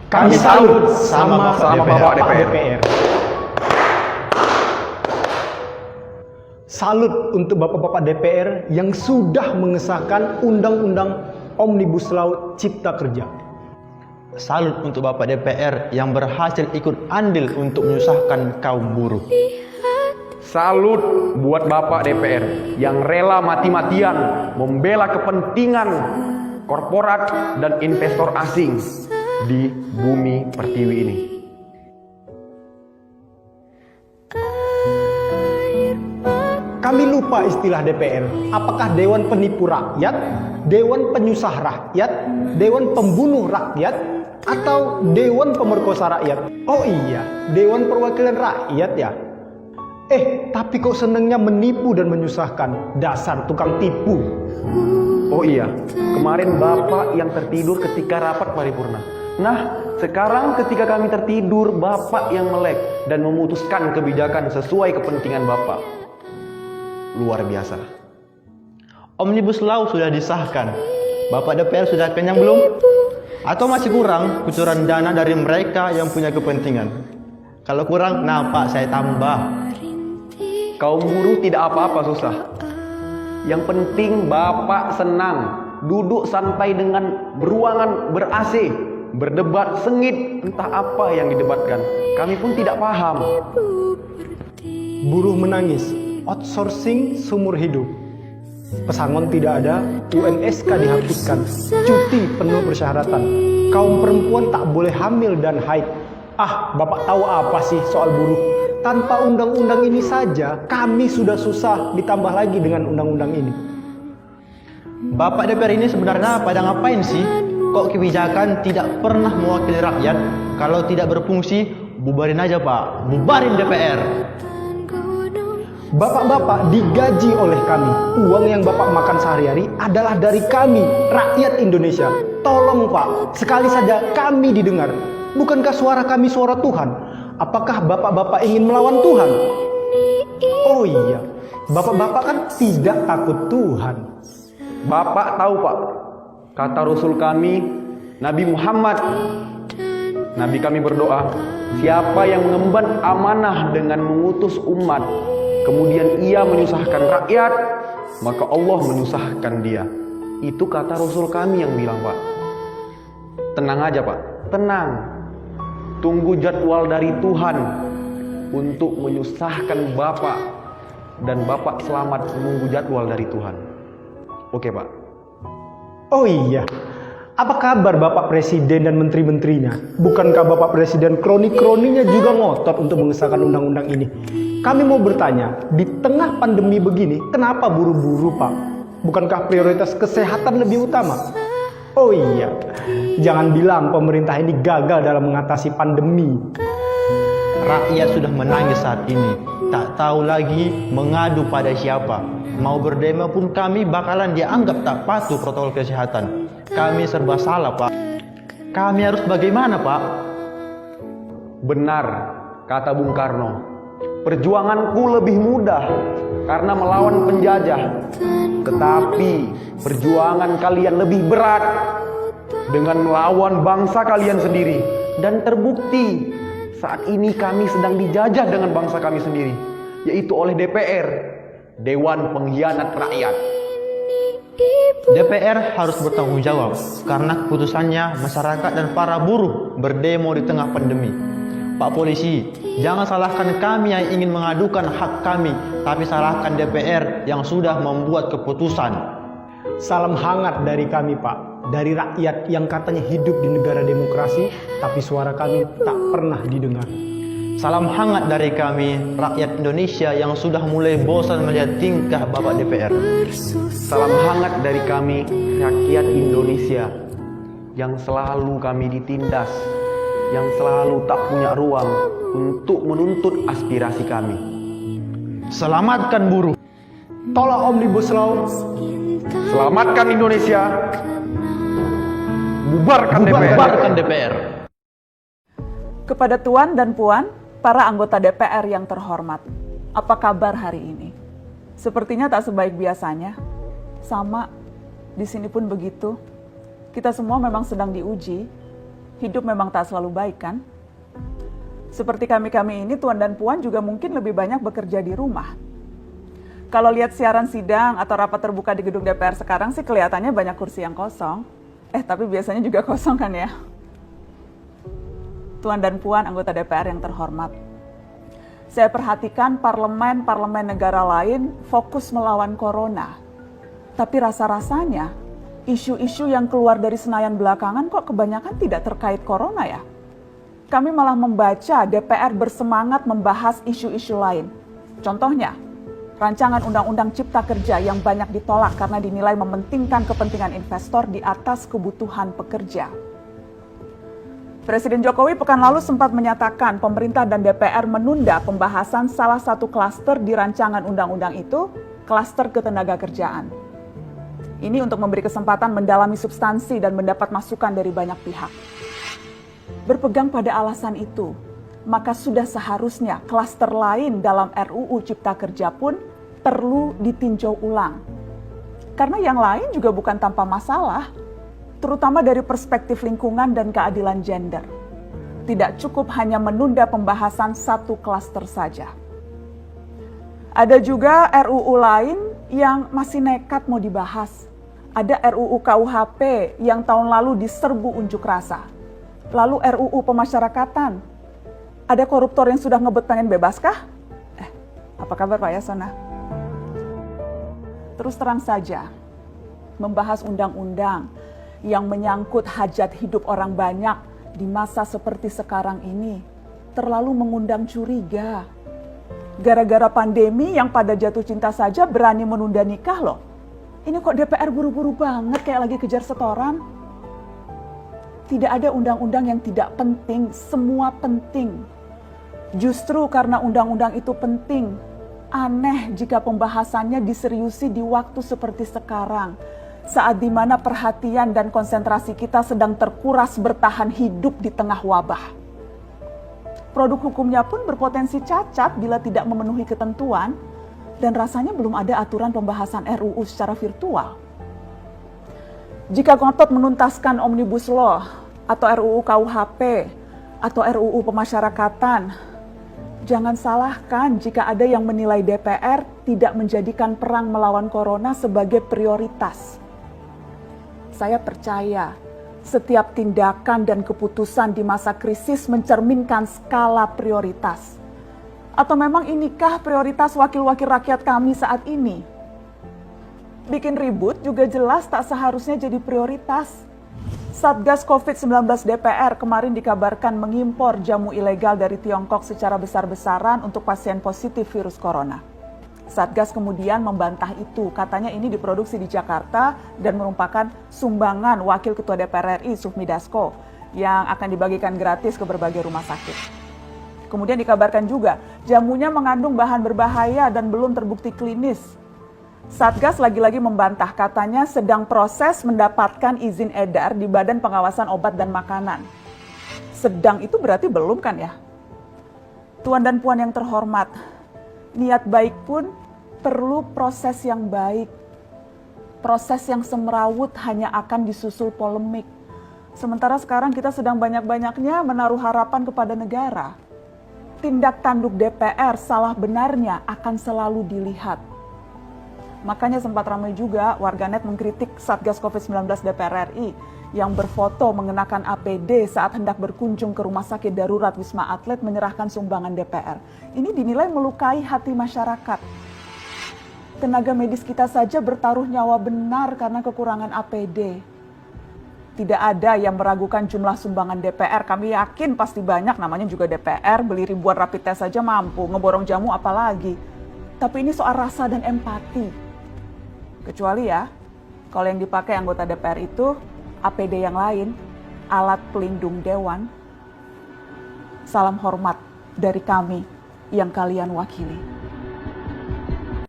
Kami salut sama Bapak DPR. Salut untuk Bapak-Bapak DPR yang sudah mengesahkan Undang-Undang Omnibus Law Cipta Kerja. Salut untuk Bapak DPR yang berhasil ikut andil untuk menyusahkan kaum buruh. Salut buat Bapak DPR yang rela mati-matian membela kepentingan korporat dan investor asing di bumi pertiwi ini. Kami lupa istilah DPR. Apakah Dewan Penipu Rakyat, Dewan Penyusah Rakyat, Dewan Pembunuh Rakyat, atau Dewan Pemerkosa Rakyat? Oh iya, Dewan Perwakilan Rakyat ya. Tapi kok senengnya menipu dan menyusahkan? Dasar tukang tipu. Oh iya, kemarin Bapak yang tertidur ketika rapat paripurna. Nah, sekarang ketika kami tertidur, Bapak yang melek dan memutuskan kebijakan sesuai kepentingan Bapak. Luar biasa. Omnibus Law sudah disahkan. Bapak DPR sudah kenyang belum? Atau masih kurang kucuran dana dari mereka yang punya kepentingan? Kalau kurang, nah Pak, saya tambah. Kaum buruh tidak apa-apa susah. Yang penting Bapak senang, duduk santai dengan beruangan ber-AC, berdebat sengit, entah apa yang didebatkan. Kami pun tidak paham. Buruh menangis, outsourcing seumur hidup. Pesangon tidak ada, UMSK dihapuskan, cuti penuh persyaratan. Kaum perempuan tak boleh hamil dan haid. Bapak tahu apa sih soal buruh? Tanpa undang-undang ini saja, kami sudah susah, ditambah lagi dengan undang-undang ini. Bapak DPR ini sebenarnya pada ngapain sih? Kok kebijakan tidak pernah mewakili rakyat? Kalau tidak berfungsi, bubarin aja Pak, bubarin DPR. Bapak-bapak digaji oleh kami. Uang yang Bapak makan sehari-hari adalah dari kami, rakyat Indonesia. Tolong Pak, sekali saja kami didengar. Bukankah suara kami suara Tuhan? Apakah bapak-bapak ingin melawan Tuhan? Oh iya, bapak-bapak kan tidak takut Tuhan. Bapak tahu Pak, kata Rasul kami, Nabi Muhammad. Nabi kami berdoa, siapa yang mengemban amanah dengan mengutus umat, kemudian ia menyusahkan rakyat, maka Allah menyusahkan dia. Itu kata Rasul kami yang bilang Pak. Tenang aja Pak, tenang. Tunggu jadwal dari Tuhan untuk menyusahkan Bapak, dan Bapak selamat menunggu jadwal dari Tuhan. Oke Pak. Oh iya, apa kabar Bapak Presiden dan menteri-menterinya? Bukankah Bapak Presiden kroni-kroninya juga ngotot untuk mengesahkan undang-undang ini? Kami mau bertanya, di tengah pandemi begini, kenapa buru-buru Pak? Bukankah prioritas kesehatan lebih utama? Oh iya, jangan bilang pemerintah ini gagal dalam mengatasi pandemi. Rakyat sudah menangis saat ini, tak tahu lagi mengadu pada siapa. Mau berdemo pun kami bakalan dianggap tak patuh protokol kesehatan. Kami serba salah Pak. Kami harus bagaimana Pak? Benar kata Bung Karno, perjuanganku lebih mudah karena melawan penjajah. Tetapi perjuangan kalian lebih berat dengan melawan bangsa kalian sendiri. Dan terbukti saat ini kami sedang dijajah dengan bangsa kami sendiri, yaitu oleh DPR, Dewan Pengkhianat Rakyat. DPR harus bertanggung jawab karena keputusannya masyarakat dan para buruh berdemo di tengah pandemi. Pak Polisi, jangan salahkan kami yang ingin mengadukan hak kami, tapi salahkan DPR yang sudah membuat keputusan. Salam hangat dari kami Pak, dari rakyat yang katanya hidup di negara demokrasi, tapi suara kami tak pernah didengar. Salam hangat dari kami, rakyat Indonesia yang sudah mulai bosan melihat tingkah Bapak DPR. Salam hangat dari kami, rakyat Indonesia yang selalu kami ditindas, yang selalu tak punya ruang untuk menuntut aspirasi kami. Selamatkan buruh. Tolak Omnibus Law. Selamatkan Indonesia. Bubarkan DPR. Bubarkan DPR. Kepada Tuan dan Puan, para anggota DPR yang terhormat, apa kabar hari ini? Sepertinya tak sebaik biasanya. Sama, di sini pun begitu. Kita semua memang sedang diuji. hidup memang tak selalu baik kan? Seperti kami-kami ini, Tuan dan Puan juga mungkin lebih banyak bekerja di rumah. Kalau lihat siaran sidang atau rapat terbuka di gedung DPR sekarang sih kelihatannya banyak kursi yang kosong. Tapi biasanya juga kosong kan ya? Tuan dan Puan anggota DPR yang terhormat. Saya perhatikan parlemen-parlemen negara lain fokus melawan corona. Tapi rasa-rasanya isu-isu yang keluar dari Senayan belakangan kok kebanyakan tidak terkait corona ya? Kami malah membaca DPR bersemangat membahas isu-isu lain. Contohnya, rancangan Undang-Undang Cipta Kerja yang banyak ditolak karena dinilai mementingkan kepentingan investor di atas kebutuhan pekerja. Presiden Jokowi pekan lalu sempat menyatakan pemerintah dan DPR menunda pembahasan salah satu klaster di rancangan undang-undang itu, klaster ketenagakerjaan. Ini untuk memberi kesempatan mendalami substansi dan mendapat masukan dari banyak pihak. Berpegang pada alasan itu, maka sudah seharusnya klaster lain dalam RUU Cipta Kerja pun perlu ditinjau ulang. Karena yang lain juga bukan tanpa masalah, terutama dari perspektif lingkungan dan keadilan gender. Tidak cukup hanya menunda pembahasan satu klaster saja. Ada juga RUU lain yang masih nekat mau dibahas. Ada RUU KUHP yang tahun lalu diserbu unjuk rasa. Lalu RUU pemasyarakatan. Ada koruptor yang sudah ngebet pengen bebas kah? Apa kabar Pak Yasona? Terus terang saja, membahas undang-undang yang menyangkut hajat hidup orang banyak di masa seperti sekarang ini terlalu mengundang curiga. Gara-gara pandemi yang pada jatuh cinta saja berani menunda nikah loh. Ini kok DPR buru-buru banget kayak lagi kejar setoran? Tidak ada undang-undang yang tidak penting, semua penting. Justru karena undang-undang itu penting, aneh jika pembahasannya diseriusi di waktu seperti sekarang, saat di mana perhatian dan konsentrasi kita sedang terkuras bertahan hidup di tengah wabah. Produk hukumnya pun berpotensi cacat bila tidak memenuhi ketentuan, dan rasanya belum ada aturan pembahasan RUU secara virtual. Jika ngotot menuntaskan Omnibus Law atau RUU KUHP atau RUU pemasyarakatan, jangan salahkan jika ada yang menilai DPR tidak menjadikan perang melawan corona sebagai prioritas. Saya percaya setiap tindakan dan keputusan di masa krisis mencerminkan skala prioritas. Atau memang inikah prioritas wakil-wakil rakyat kami saat ini? Bikin ribut juga jelas tak seharusnya jadi prioritas. Satgas COVID-19 DPR kemarin dikabarkan mengimpor jamu ilegal dari Tiongkok secara besar-besaran untuk pasien positif virus corona. Satgas kemudian membantah itu, katanya ini diproduksi di Jakarta dan merupakan sumbangan Wakil Ketua DPR RI Sufmi Dasko yang akan dibagikan gratis ke berbagai rumah sakit. Kemudian dikabarkan juga jamunya mengandung bahan berbahaya dan belum terbukti klinis. Satgas lagi-lagi membantah, katanya sedang proses mendapatkan izin edar di Badan Pengawasan Obat dan Makanan. Sedang itu berarti belum kan ya? Tuan dan Puan yang terhormat, niat baik pun perlu proses yang baik. Proses yang semrawut hanya akan disusul polemik. Sementara sekarang kita sedang banyak-banyaknya menaruh harapan kepada negara. Tindak tanduk DPR salah benarnya akan selalu dilihat. Makanya sempat ramai juga warganet mengkritik Satgas COVID-19 DPR RI yang berfoto mengenakan APD saat hendak berkunjung ke rumah sakit darurat Wisma Atlet menyerahkan sumbangan DPR. Ini dinilai melukai hati masyarakat. Tenaga medis kita saja bertaruh nyawa benar karena kekurangan APD. Tidak ada yang meragukan jumlah sumbangan DPR. Kami yakin pasti banyak, namanya juga DPR, beli ribuan rapid test saja mampu, ngeborong jamu apalagi. Tapi ini soal rasa dan empati. Kecuali ya, kalau yang dipakai anggota DPR itu APD yang lain, alat pelindung dewan. Salam hormat dari kami yang kalian wakili.